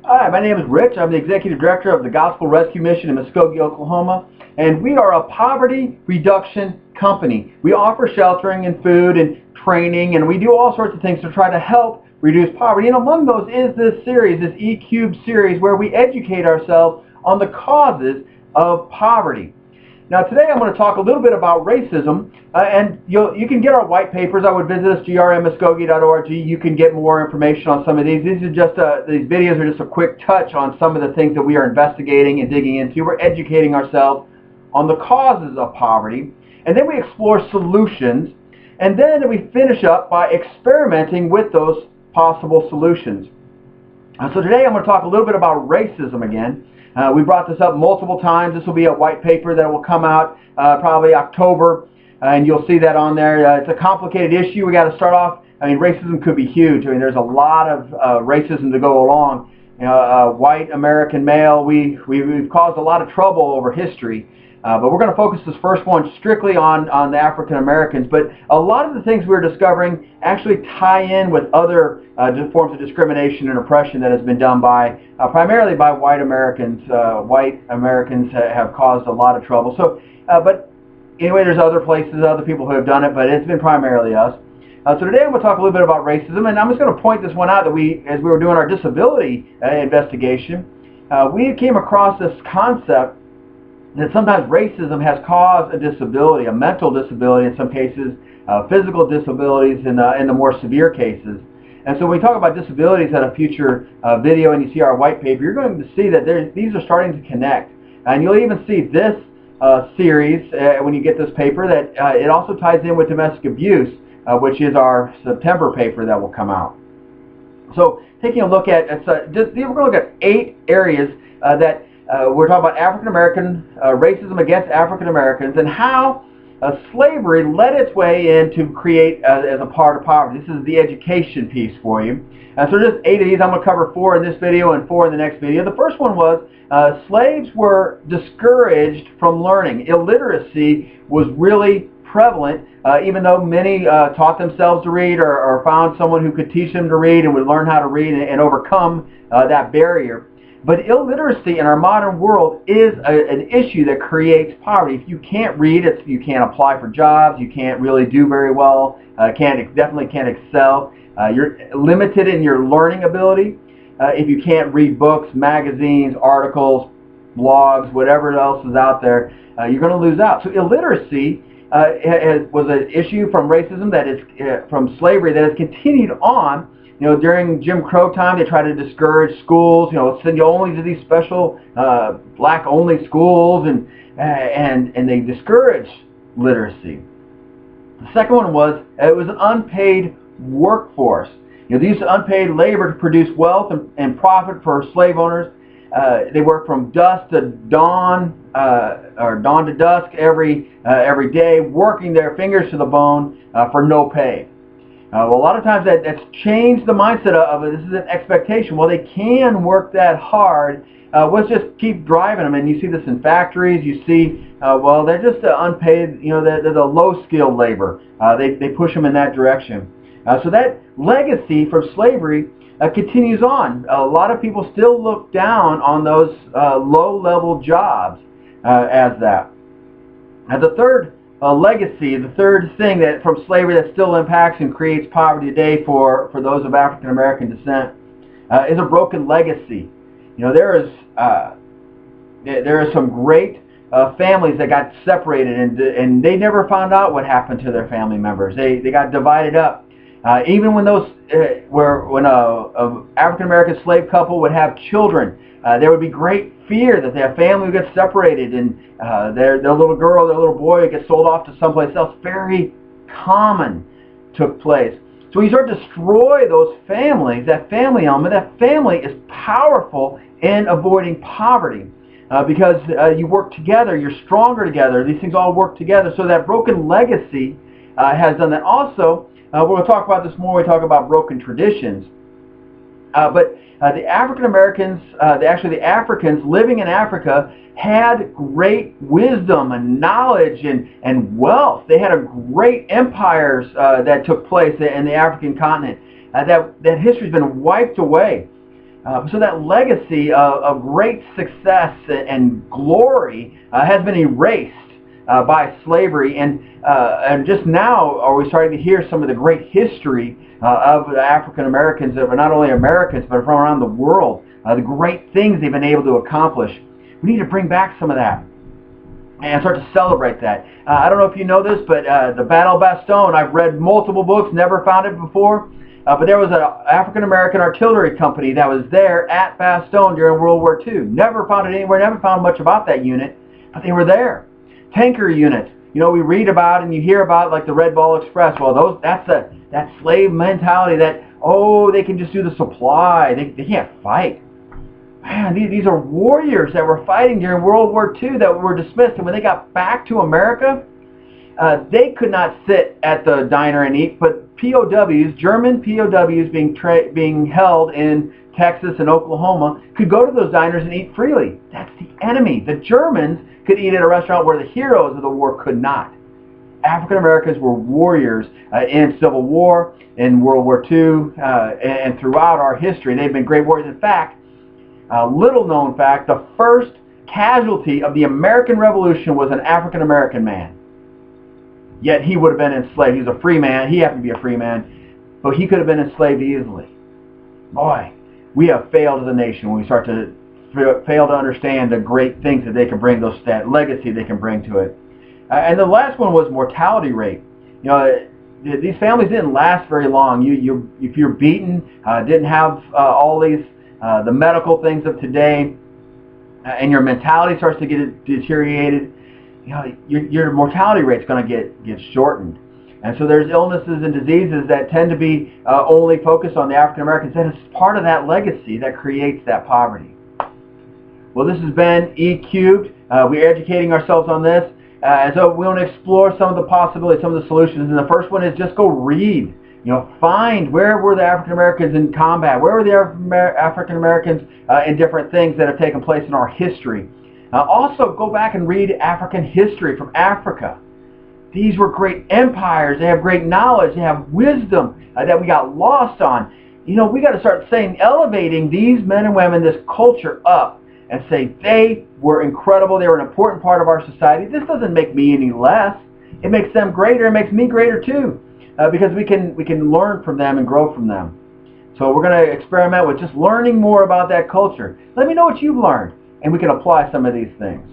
Hi, my name is Rich. I'm the Executive Director of the Gospel Rescue Mission in Muskogee, Oklahoma, and we are a poverty reduction company. We offer sheltering and food and training, and we do all sorts of things to try to help reduce poverty. And among those is this series, this E-Cube series, where we educate ourselves on the causes of poverty. Now today I'm going to talk a little bit about racism, and you can get our white papers. I would visit us, grmmuskogee.org. You can get more information on some of these. These videos are just a quick touch on some of the things that we are investigating and digging into. We're educating ourselves on the causes of poverty, and then we explore solutions, and then we finish up by experimenting with those possible solutions. So today I'm going to talk a little bit about racism again. We brought this up multiple times. This will be a white paper that will come out probably October, and you'll see that on there. It's a complicated issue. We got to start off. I mean, racism could be huge. I mean, there's a lot of racism to go along. White American male, we've caused a lot of trouble over history. But we're going to focus this first one strictly on the African Americans. But a lot of the things we're discovering actually tie in with other forms of discrimination and oppression that has been done by primarily by white Americans. White Americans have caused a lot of trouble. So, but anyway, there's other places, other people who have done it, but it's been primarily us. So today I'm going to talk a little bit about racism, and I'm just going to point this one out that as we were doing our disability investigation, we came across this concept that sometimes racism has caused a disability, a mental disability in some cases, physical disabilities in the more severe cases. And so when we talk about disabilities at a future video and you see our white paper, you're going to see that these are starting to connect. And you'll even see this series, when you get this paper, that it also ties in with domestic abuse, which is our September paper that will come out. So taking a look at, we're going to look at 8 areas that we're talking about African American racism against African Americans and how slavery led its way in to create as a part of poverty. This is the education piece for you. So just 8 of these. I'm going to cover 4 in this video and 4 in the next video. The first one was slaves were discouraged from learning. Illiteracy was really prevalent, even though many taught themselves to read or found someone who could teach them to read and would learn how to read and overcome that barrier. But illiteracy in our modern world is an issue that creates poverty. If you can't read, you can't apply for jobs, you can't really do very well, definitely can't excel. You're limited in your learning ability. If you can't read books, magazines, articles, blogs, whatever else is out there, you're going to lose out. So illiteracy was an issue from racism, that is from slavery, that has continued on. You know, during Jim Crow time, they tried to discourage schools. You know, send you only to these special black-only schools, and they discouraged literacy. The second one was it was an unpaid workforce. You know, they used unpaid labor to produce wealth and profit for slave owners. They worked from dusk to dawn, or dawn to dusk every day, working their fingers to the bone for no pay. Well, a lot of times that's changed the mindset of it. This is an expectation. Well, they can work that hard. Let's just keep driving them. And you see this in factories. You see, well, they're just unpaid. You know, they're the low-skilled labor. They push them in that direction. So that legacy from slavery continues on. A lot of people still look down on those low-level jobs as that. And the third legacy, the third thing that from slavery that still impacts and creates poverty today for those of African American descent is a broken legacy. You know, there are some great families that got separated and they never found out what happened to their family members. They got divided up. Even when those when a African American slave couple would have children, there would be great fear that their family would get separated and their little girl, their little boy would get sold off to someplace else. Very common took place. So when you start to destroy those families, that family element, that family is powerful in avoiding poverty because you work together, you're stronger together, these things all work together. So that broken legacy has done that. Also, we're going to talk about this more when we talk about broken traditions. But the African Americans, the Africans living in Africa had great wisdom and knowledge and wealth. They had a great empires that took place in the African continent. That history's been wiped away. So that legacy of great success and glory has been erased by slavery, and just now are we starting to hear some of the great history of the African Americans that were not only Americans but from around the world, the great things they've been able to accomplish. We need to bring back some of that and start to celebrate that. I don't know if you know this, but the Battle of Bastogne, I've read multiple books, never found it before, but there was an African American artillery company that was there at Bastogne during World War II. Never found it anywhere, never found much about that unit, but they were there. Tanker units, you know, we read about and you hear about, like the Red Ball Express. Well, that's that slave mentality that, oh, they can just do the supply, they can't fight. Man, these are warriors that were fighting during World War II that were dismissed, and when they got back to America, they could not sit at the diner and eat, but POWs, German POWs being held in Texas and Oklahoma, could go to those diners and eat freely. That's the enemy. The Germans could eat at a restaurant where the heroes of the war could not. African Americans were warriors in Civil War, in World War II, and throughout our history. They've been great warriors. In fact, a little known fact, the first casualty of the American Revolution was an African American man. Yet he would have been enslaved. He was a free man. He happened to be a free man, but he could have been enslaved easily. Boy, we have failed as a nation when we start to fail to understand the great things that they can bring, that legacy they can bring to it. And the last one was mortality rate. You know, these families didn't last very long. If you're beaten, didn't have all these the medical things of today, and your mentality starts to get deteriorated, you know, your mortality rate's going to get shortened. And so there's illnesses and diseases that tend to be only focused on the African Americans. And it's part of that legacy that creates that poverty. Well, this has been E Cubed. We're educating ourselves on this. And so we want to explore some of the possibilities, some of the solutions. And the first one is just go read. You know, find where were the African Americans in combat? Where were the African Americans in different things that have taken place in our history? Also, go back and read African history from Africa. These were great empires. They have great knowledge. They have wisdom that we got lost on. You know, we got to start elevating these men and women, this culture up, and say they were incredible. They were an important part of our society. This doesn't make me any less. It makes them greater. It makes me greater too, because we can learn from them and grow from them. So we're going to experiment with just learning more about that culture. Let me know what you've learned, and we can apply some of these things.